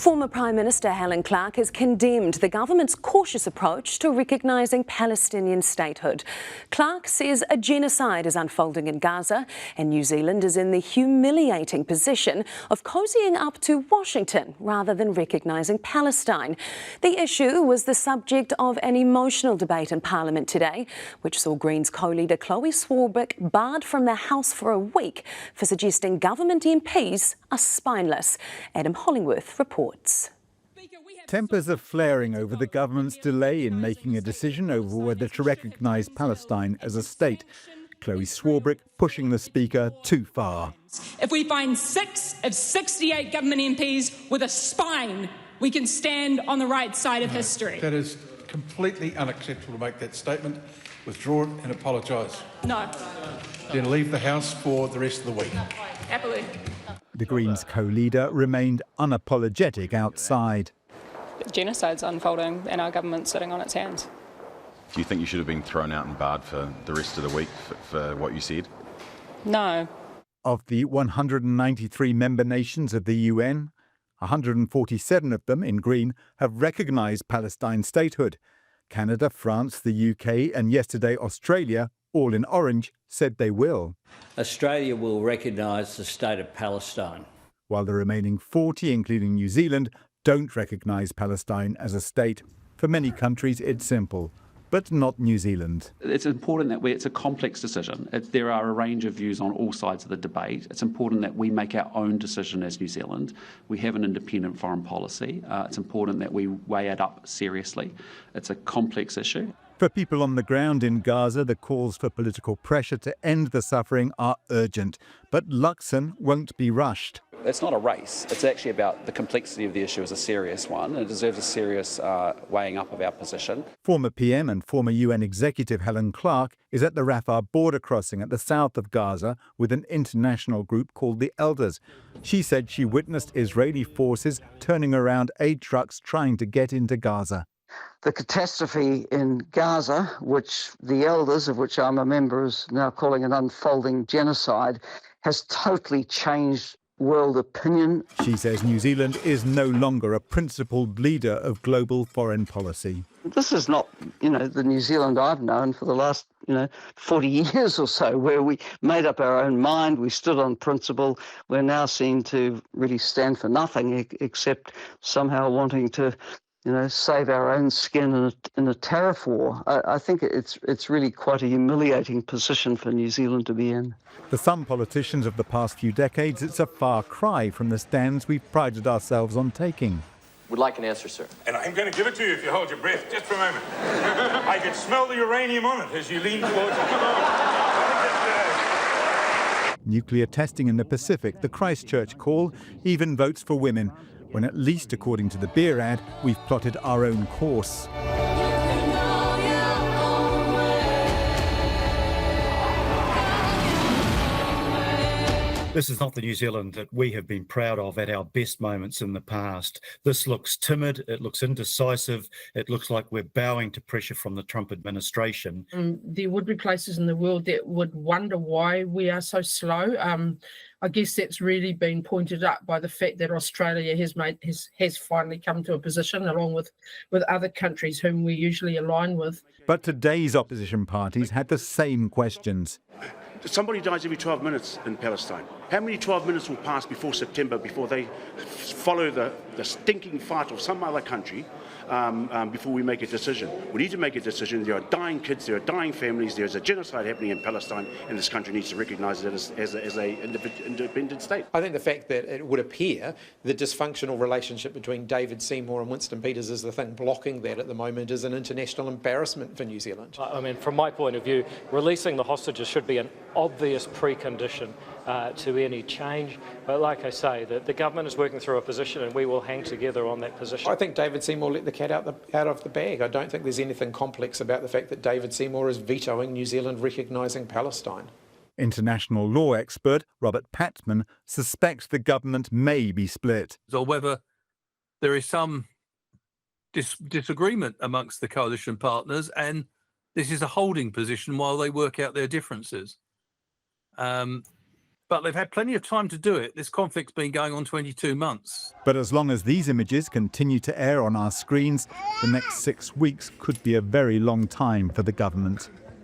Former Prime Minister Helen Clark has condemned the government's cautious approach to recognising Palestinian statehood. Clark says a genocide is unfolding in Gaza and New Zealand is in the humiliating position of cosying up to Washington rather than recognising Palestine. The issue was the subject of an emotional debate in Parliament today, which saw Greens co-leader Chlöe Swarbrick barred from the House for a week for suggesting government MPs are spineless. Adam Hollingworth reports. Tempers are flaring over the government's delay in making a decision over whether to recognise Palestine as a state. Chlöe Swarbrick pushing the Speaker too far. If we find 6 of 68 government MPs with a spine, we can stand on the right side of history. That is completely unacceptable to make that statement. Withdraw it and apologise. No. Then leave the House for the rest of the week. Happily. The Greens co-leader remained unapologetic outside. Genocide's unfolding and our government's sitting on its hands. Do you think you should have been thrown out and barred for the rest of the week for what you said? No. Of the 193 member nations of the UN, 147 of them, in green, have recognised Palestine statehood. Canada, France, the UK and yesterday Australia, all in orange, said they will. Australia will recognise the state of Palestine. While the remaining 40, including New Zealand, don't recognise Palestine as a state. For many countries, it's simple, but not New Zealand. It's important that it's a complex decision. There are a range of views on all sides of the debate. It's important that we make our own decision as New Zealand. We have an independent foreign policy. It's important that we weigh it up seriously. It's a complex issue. For people on the ground in Gaza, the calls for political pressure to end the suffering are urgent. But Luxon won't be rushed. It's not a race. It's actually about the complexity of the issue is a serious one. It deserves a serious weighing up of our position. Former PM and former UN executive Helen Clark is at the Rafah border crossing at the south of Gaza with an international group called the Elders. She said she witnessed Israeli forces turning around aid trucks trying to get into Gaza. The catastrophe in Gaza, which the Elders, of which I'm a member, is now calling an unfolding genocide, has totally changed world opinion. She says New Zealand is no longer a principled leader of global foreign policy. This is not, the New Zealand I've known for the last, 40 years or so, where we made up our own mind, we stood on principle. We're now seen to really stand for nothing except somehow wanting to save our own skin in a tariff war. I think it's really quite a humiliating position for New Zealand to be in. For some politicians of the past few decades, it's a far cry from the stands we've prided ourselves on taking. Would like an answer, sir. And I'm going to give it to you if you hold your breath, just for a moment. I can smell the uranium on it as you lean towards it. Nuclear testing in the Pacific, the Christchurch call, even votes for women, when at least, according to the beer ad, we've plotted our own course. This is not the New Zealand that we have been proud of at our best moments in the past. This looks timid, it looks indecisive, it looks like we're bowing to pressure from the Trump administration. There would be places in the world that would wonder why we are so slow. I guess that's really been pointed up by the fact that Australia has finally come to a position, along with other countries whom we usually align with. But today's opposition parties had the same questions. Somebody dies every 12 minutes in Palestine. How many 12 minutes will pass before September, before they follow the stinking fight of some other country, before we make a decision? We need to make a decision. There are dying kids, there are dying families, there's a genocide happening in Palestine, and this country needs to recognise it as an independent state. I think the fact that it would appear the dysfunctional relationship between David Seymour and Winston Peters is the thing blocking that at the moment is an international embarrassment for New Zealand. I mean, from my point of view, releasing the hostages should be an obvious precondition to any change. But like I say, the government is working through a position and we will hang together on that position. I think David Seymour let the cat out of the bag. I don't think there's anything complex about the fact that David Seymour is vetoing New Zealand recognising Palestine. International law expert Robert Patman suspects the government may be split. Or whether there is some disagreement amongst the coalition partners and this is a holding position while they work out their differences. but they've had plenty of time to do it. This conflict's been going on 22 months. But as long as these images continue to air on our screens, the next 6 weeks could be a very long time for the government.